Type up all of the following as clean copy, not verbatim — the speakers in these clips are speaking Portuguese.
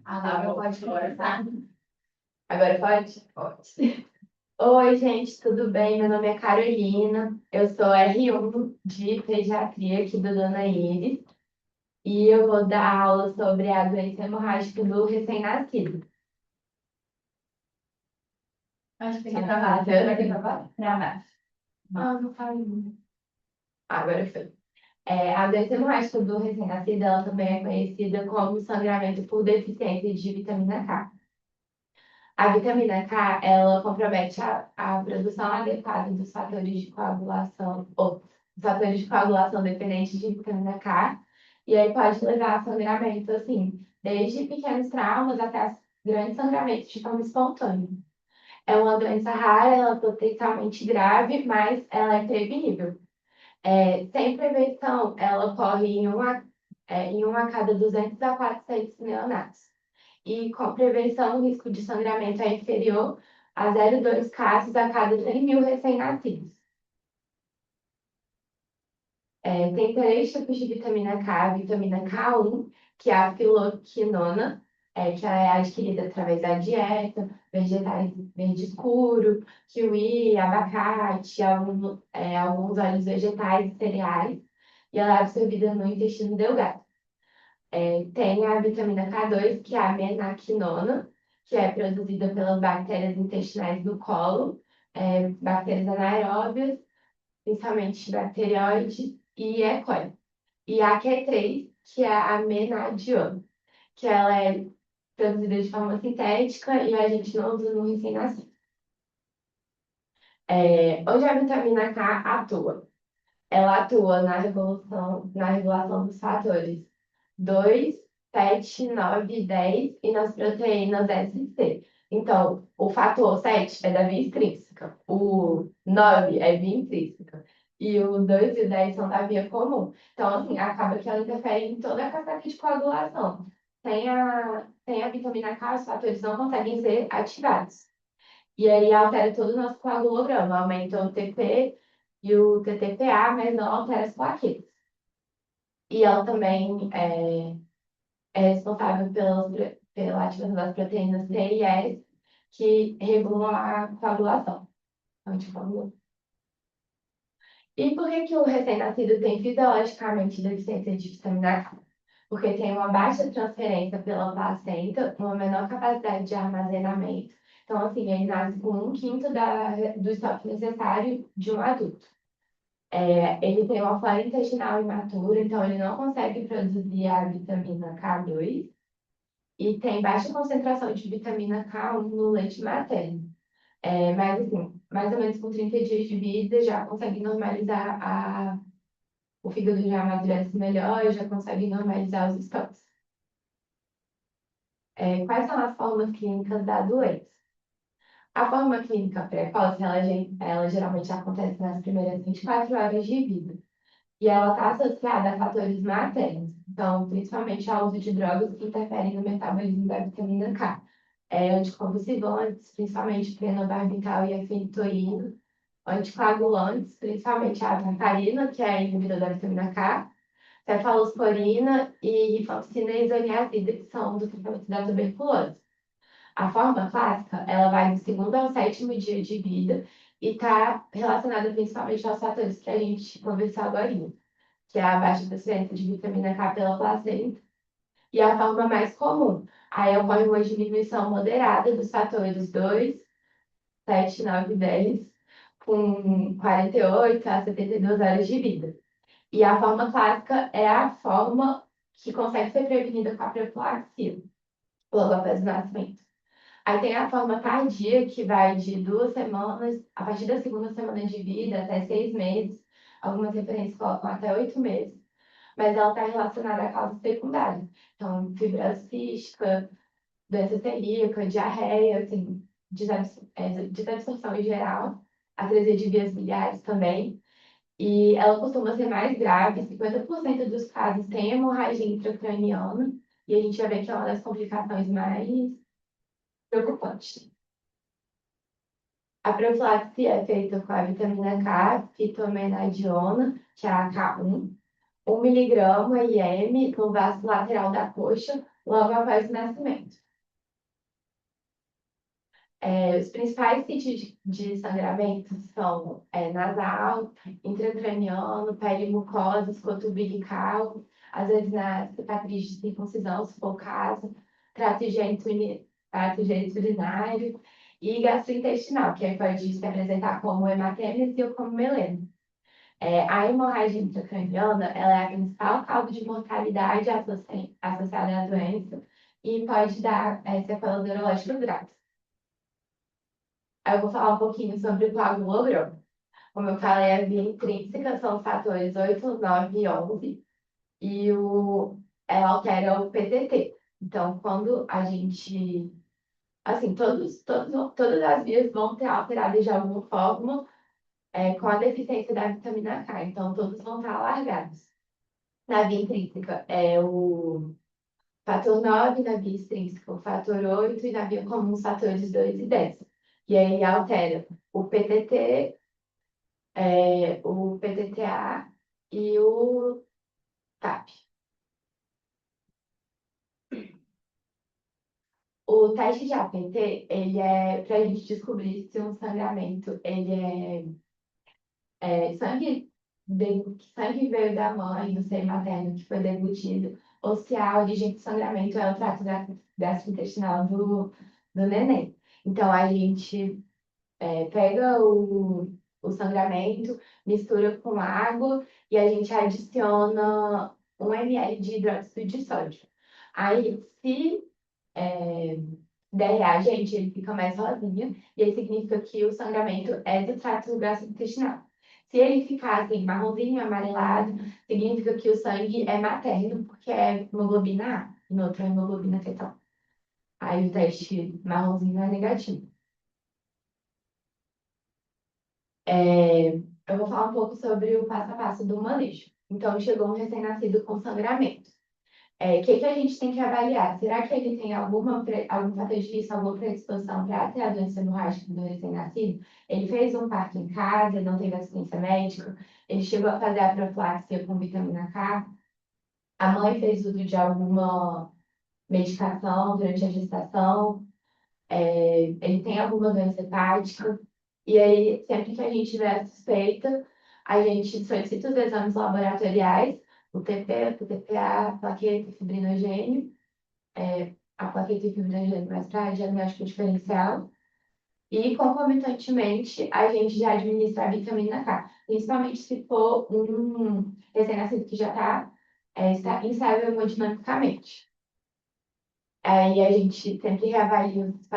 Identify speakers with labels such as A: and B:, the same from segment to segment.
A: Agora pode começar. Agora pode? Pode. Oi, gente, tudo bem? Meu nome é Carolina, eu sou R1 de pediatria aqui do Dona Iris e eu vou dar aula sobre a doença hemorrágica do recém-nascido. Acho que tem que travar. Vai ter que travar? Travar. Não falo. Agora foi. A doença hemorrágica do recém-nascido, ela também é conhecida como sangramento por deficiência de vitamina K. A vitamina K, ela compromete a produção adequada dos fatores de coagulação, ou dos fatores de coagulação dependentes de vitamina K, e aí pode levar a sangramento, assim, desde pequenos traumas até grandes sangramentos de forma espontânea. É uma doença rara, ela é potencialmente grave, mas ela é prevenível. Sem prevenção, ela ocorre em uma a cada 200 a 400 neonatos. E com prevenção, o risco de sangramento é inferior a 0,2 casos a cada 100 mil recém-nascidos. Tem três tipos de vitamina K: a vitamina K1, que é a filoquinona, que ela é adquirida através da dieta, vegetais verde escuro, kiwi, abacate, alguns óleos vegetais e cereais, e ela é absorvida no intestino delgado. Tem a vitamina K2, que é a menaquinona, que é produzida pelas bactérias intestinais do colo, bactérias anaeróbias, principalmente bacterióides e E. coli. E a Q3, que é a menadiona, que ela é produzida de forma sintética e a gente não usa no recém-nascido. Onde a vitamina K atua? Ela atua na regulação dos fatores 2, 7, 9, 10 e nas proteínas S e C. Então, o fator 7 é da via extrínseca, o 9 é via intrínseca e o 2 e o 10 são da via comum. Então, assim, acaba que ela interfere em toda a cascata de coagulação. Sem a vitamina K, os fatores não conseguem ser ativados. E aí altera todo o nosso coagulograma, aumenta o TP e o TTPA, mas não altera as plaquetas. E ela também é responsável pela ativação das proteínas C e S, que regulam a coagulação. Anticoagulante. E por que o recém-nascido tem fisiologicamente deficiência de vitamina K? Porque tem uma baixa transferência pela placenta, uma menor capacidade de armazenamento. Então, assim, ele nasce com 1/5 do estoque necessário de um adulto. Ele tem uma flora intestinal imatura, então ele não consegue produzir a vitamina K2 e tem baixa concentração de vitamina K1 no leite materno. Mas, assim, mais ou menos com 30 dias de vida já consegue normalizar o fígado já amadurece melhor, já consegue normalizar os estoques. Quais são as formas clínicas da doença? A forma clínica precoce, ela geralmente acontece nas primeiras 24 horas de vida. E ela está associada a fatores maternos, então, principalmente ao uso de drogas que interferem no metabolismo da vitamina K. Anticonvulsivantes, principalmente fenobarbital e a fenitoína, anticoagulantes, principalmente a varfarina, que é inibidor da vitamina K, cefalosporina e rifampicina e isoniazida, que são do tratamento da tuberculose. A forma clássica, ela vai do segundo ao sétimo dia de vida e está relacionada principalmente aos fatores que a gente conversou agora, que é a baixa transferência de vitamina K pela placenta, e a forma mais comum. Aí ocorre uma diminuição moderada dos fatores 2, 7, 9 e 10, com 48 a 72 horas de vida. E a forma clássica é a forma que consegue ser prevenida com a profilaxia, logo após o nascimento. Aí tem a forma tardia, que vai de 2 semanas, a partir da segunda semana de vida, até 6 meses. Algumas referências colocam até 8 meses. Mas ela está relacionada a causas secundárias. Então, fibrose cística, doença celíaca, diarreia, assim, desabsorção em geral, atresia de vias biliares também. E ela costuma ser mais grave, 50% dos casos tem hemorragia intracraniana, e a gente já vê que é uma das complicações mais preocupantes. A profilaxia é feita com a vitamina K, fitomenadiona, que é a K1, 1 miligrama IM no vaso lateral da coxa, logo após o nascimento. Os principais sítios de sangramento são nasal, intracraniano, pele mucosa, escoto umbilical, às vezes na cicatriz de circuncisão, se for o caso, trato urinário e gastrointestinal, que aí pode se apresentar como hematêmese ou como melena. A hemorragia intracraniana, ela é a principal causa de mortalidade associada à doença e pode dar sequelas neurológicas graves. Aí eu vou falar um pouquinho sobre o coagulograma. Como eu falei, a via intrínseca são os fatores 8, 9 e 11, e ela altera o PTT. Então, quando a gente. Assim, todas as vias vão ter alteradas de alguma forma com a deficiência da vitamina K. Então, todos vão estar alargados. Na via intrínseca é o fator 9, na via extrínseca o fator 8 e na via comum os fatores 2 e 10. E aí altera o PTT, o PTTA e o TAP. O teste de APT, ele é para a gente descobrir se um sangramento, ele sangue, sangue veio da mãe, do seio materno, que foi deglutido, ou se a origem do sangramento é o trato gastrointestinal do neném. Então, a gente pega o sangramento, mistura com água e a gente adiciona 1 ml de hidróxido de sódio. Aí, se é, der reagente, ele fica mais rosinha, e aí significa que o sangramento é do trato gastrointestinal. Se ele ficar assim, marronzinho, amarelado, significa que o sangue é materno, porque é hemoglobina A, e no outro é hemoglobina fetal. Aí o teste marronzinho é negativo. Eu vou falar um pouco sobre o passo a passo do manejo. Então, chegou um recém-nascido com sangramento. O que a gente tem que avaliar? Será que ele tem algum fator de risco, alguma predisposição para ter a doença hemorrágica do recém-nascido? Ele fez um parto em casa, não teve assistência médica, ele chegou a fazer a profilaxia com vitamina K, a mãe fez uso de alguma medicação durante a gestação, ele tem alguma doença hepática, e aí, sempre que a gente tiver a suspeita, a gente solicita os exames laboratoriais, o TP, o TPA, plaqueta, fibrinogênio, a plaqueta e fibrinogênio mais para diagnóstico diferencial, e concomitantemente a gente já administra a vitamina K, principalmente se for um recém-nascido que já está instável hemodinamicamente. Aí a gente sempre reavalia os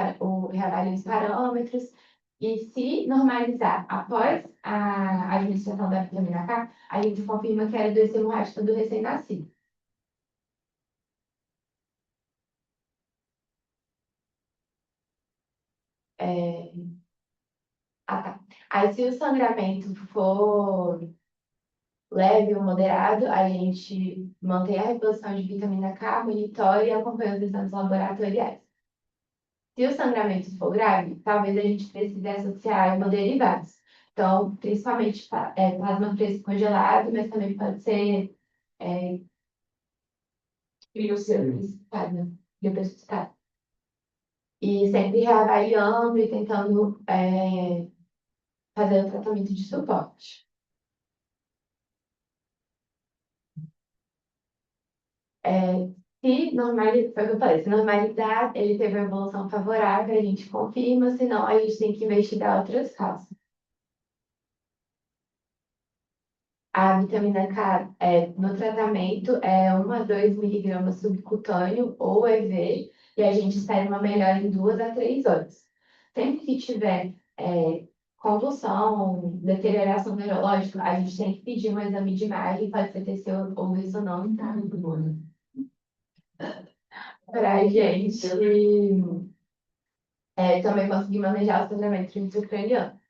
A: parâmetros e se normalizar após a administração da vitamina K, a gente confirma que era doença hemorrágica do recém-nascido. É, tá. Aí se o sangramento for leve ou moderado, a gente mantém a reposição de vitamina K, monitora e acompanha os exames laboratoriais. Se o sangramento for grave, talvez a gente precise associar hemoderivados. Então, principalmente plasma fresco congelado, mas também pode ser é, crioprecipitado, né? Crioprecipitado. E sempre reavaliando e tentando fazer o tratamento de suporte. É, se normalizar, foi o que eu falei, se normalizar, ele teve uma evolução favorável, a gente confirma, senão a gente tem que investigar outras causas. A vitamina K no tratamento é 1 a 2 miligramas subcutâneo ou EV, e a gente espera uma melhora em 2 a 3 horas. Sempre que tiver convulsão, deterioração neurológica, a gente tem que pedir um exame de imagem, pode ser TC ou ressonância, para a gente também conseguir manejar o sangramento intracraniano.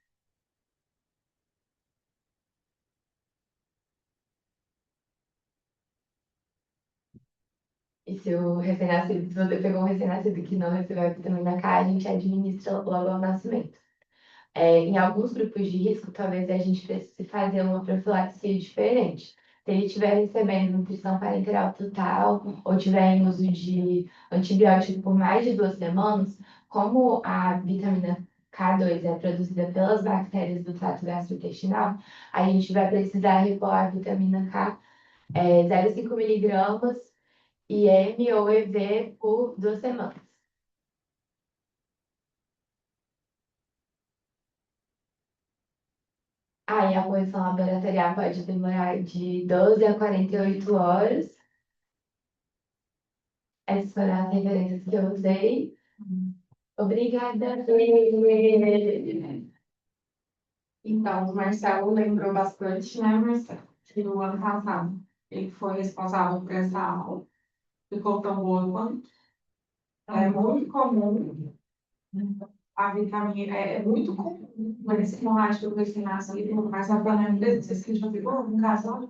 A: E se o recém-nascido, se você pegou um recém-nascido que não recebeu a vitamina K, a gente administra logo ao nascimento. Em alguns grupos de risco, talvez a gente precise fazer uma profilaxia diferente. Se ele estiver recebendo nutrição parenteral total ou tiver em uso de antibiótico por mais de 2 semanas, como a vitamina K2 é produzida pelas bactérias do trato gastrointestinal, a gente vai precisar repor a vitamina K 0,5 miligramas IM ou EV por 2 semanas. Aí a posição laboratorial pode demorar de 12 a 48 horas. Essas foram as referências que eu usei. Obrigada.
B: Então, o Marcelo lembrou bastante, né, Marcelo? Que no ano passado ele foi responsável por essa aula. Ficou tão boa quanto. É muito comum a vitamina, é muito comum, mas esse hemorrágico do intestinaço ali, mas a panela, vocês que já pegou um caso,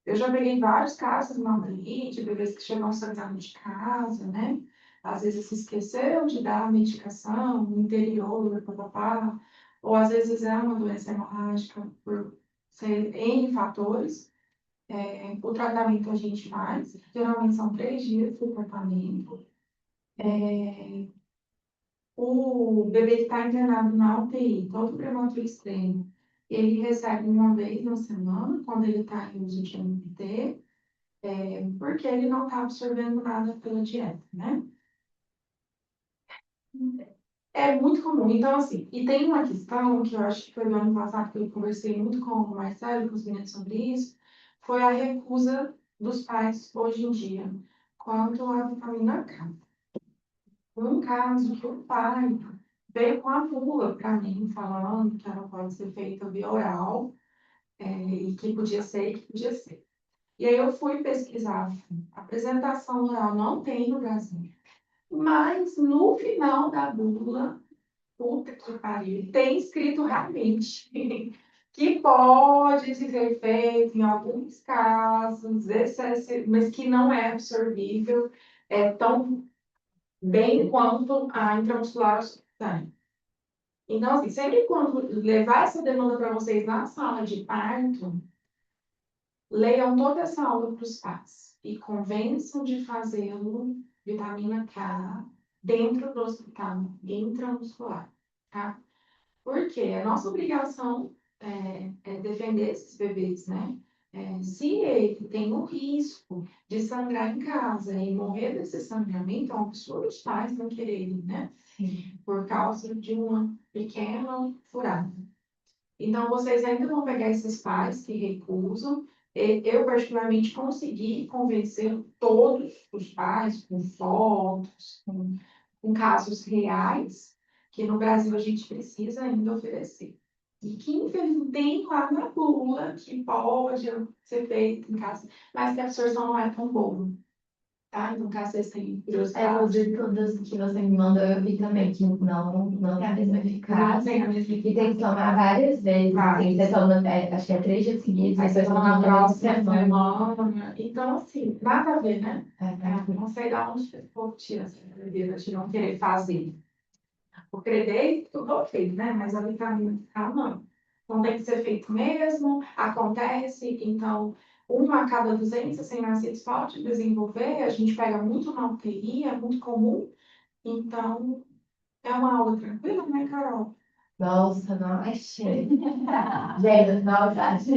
B: eu já peguei vários casos de maltrite, bebês que chegam sangrando de casa, né? Às vezes se esqueceu de dar a medicação no interior, papapá, ou às vezes é uma doença hemorrágica por ser N fatores. O tratamento a gente faz, geralmente são 3 dias de tratamento. O bebê que está internado na UTI, todo prematuro extremo, ele recebe uma vez na semana, quando ele está em uso de MT, porque ele não está absorvendo nada pela dieta, né? É muito comum. Então, assim, e tem uma questão que eu acho que foi do ano passado que eu conversei muito com o Marcelo e com os meninos sobre isso, foi a recusa dos pais hoje em dia quanto à vitamina K. Foi um caso que o pai veio com a bula para mim, falando que ela pode ser feita via oral, e que podia ser, e que podia ser. E aí eu fui pesquisar. A apresentação oral não tem no Brasil. Mas no final da bula, puta que pariu, tem escrito realmente que pode ser feito em alguns casos, mas que não é absorvível tão bem quanto a intramuscular subcutânea. Então, assim, sempre quando levar essa demanda para vocês na sala de parto, leiam toda essa aula para os pais e convençam de fazê-lo vitamina K dentro do hospital intramuscular, tá? Porque a nossa obrigação é defender esses bebês, né? Se ele tem o risco de sangrar em casa e morrer desse sangramento, é um absurdo os pais não quererem, né?
A: Sim.
B: Por causa de uma pequena furada. Então, vocês ainda vão pegar esses pais que recusam. Eu, particularmente, consegui convencer todos os pais com fotos, com casos reais, que no Brasil a gente precisa ainda oferecer. E que, infelizmente, tem lá na bula que pode ser feito em casa, mas que a absorção não é tão boa. Tá? Então, caso vocês tenham curiosidade.
A: Os estudos que você me mandou, eu vi também que não tem a mesma eficácia.
B: Tem a mesma
A: E tem que tomar várias vezes. Assim, você toma, acho que é 3 dias seguidos,
B: Aí você
A: depois
B: toma na
A: toma
B: próxima
A: semana.
B: semana. Então, assim, nada a ver, né?
A: É,
B: Não sei de onde o povo tira essa bebida de não querer fazer. O crédito, tudo ok, né? Mas a vitamina K, não. Então, tem que ser feito mesmo, acontece. Então, uma a cada 200 recém-nascidos pode desenvolver. A gente pega muito na UTI, é muito comum. Então, é uma aula tranquila, né, Carol?
A: Nossa, não achei. Gente, nossa,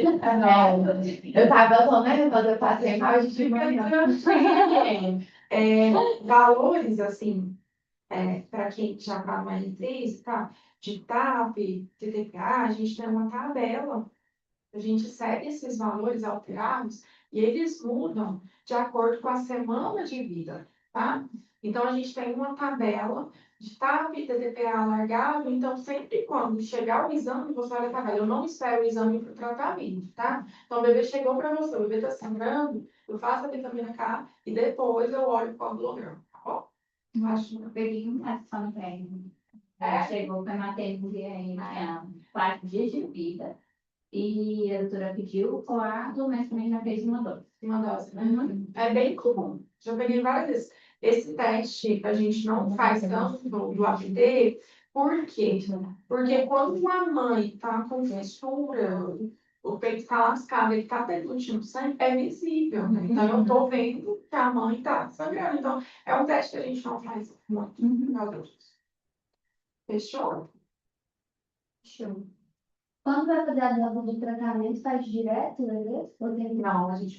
A: eu tava tão nervosa, eu passei mal de manhã.
B: Valores, assim, para quem já está no L3, tá? De TAP, TTPA, a gente tem uma tabela. A gente segue esses valores alterados e eles mudam de acordo com a semana de vida, tá? Então, a gente tem uma tabela de TAP, TTPA alargado. Então, sempre quando chegar o exame, você olha a tabela. Eu não espero o exame para o tratamento, tá? Então, o bebê chegou para você, o bebê está sangrando, eu faço a vitamina K e depois eu olho o coagulograma, tá bom?
C: Eu acho que eu peguei um ração para ele. Ela chegou para matéria aí, tinha 4 dias de vida. E a doutora pediu o coágulo, mas também já fez uma dose.
B: Uma dose, né? É bem comum. Já peguei várias vezes. Esse teste a gente não faz tanto do APT, por quê? Porque quando uma mãe está com fissura, o peito está lascado, ele está percutindo sangue, é visível, né? Então eu estou vendo que a mãe está sangrando. Então é um teste que a gente não faz muito, por causa disso. Fechou?
C: Show. Quando vai fazer a dose de tratamento, faz direto, né? Ou tem
B: Não, a gente